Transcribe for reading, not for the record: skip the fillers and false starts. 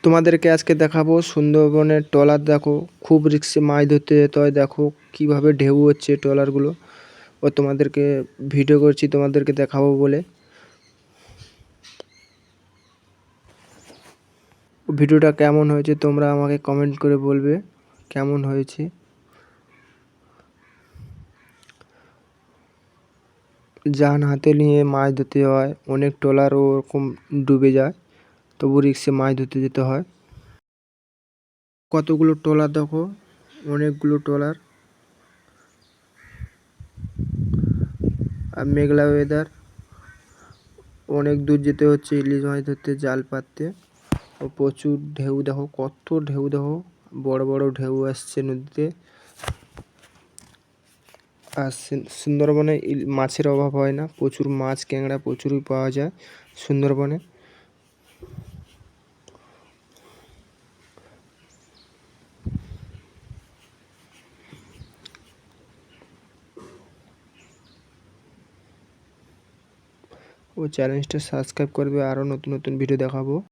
তোমাদেরকে আজকে দেখাবো সুন্দরবনের ট্রলার। দেখো খুব রিস্কে মাছ ধরতে যেতে হয়। দেখো কিভাবে ঢেউ হচ্ছে ট্রলারগুলো। ও তোমাদেরকে ভিডিও করছি তোমাদেরকে দেখাবো বলে। ভিডিওটা কেমন হয়েছে তোমরা আমাকে কমেন্ট করে বলবে কেমন হয়েছে। জান হাতে নিয়ে মাছ ধরতে হয়, অনেক ট্রলার ওরকম ডুবে যায়, তবু রিস্কে মাছ ধরতে যেতে হয়। কতগুলো ট্রলার দেখো, অনেকগুলো ট্রলার। আর মেঘলা ওয়েদার, অনেক দূর যেতে হচ্ছে ইলিশ মাছ ধরতে জাল পাততে। ও প্রচুর ঢেউ, দেখো কত ঢেউ, দেখো বড় বড় ঢেউ আসছে নদীতে। আর সুন্দরবনে মাছের অভাব হয় না, প্রচুর মাছ ক্যাংড়া প্রচুরই পাওয়া যায় সুন্দরবনে। ও চ্যানেলটা সাবস্ক্রাইব করবে, আরও নতুন নতুন ভিডিও দেখাবো।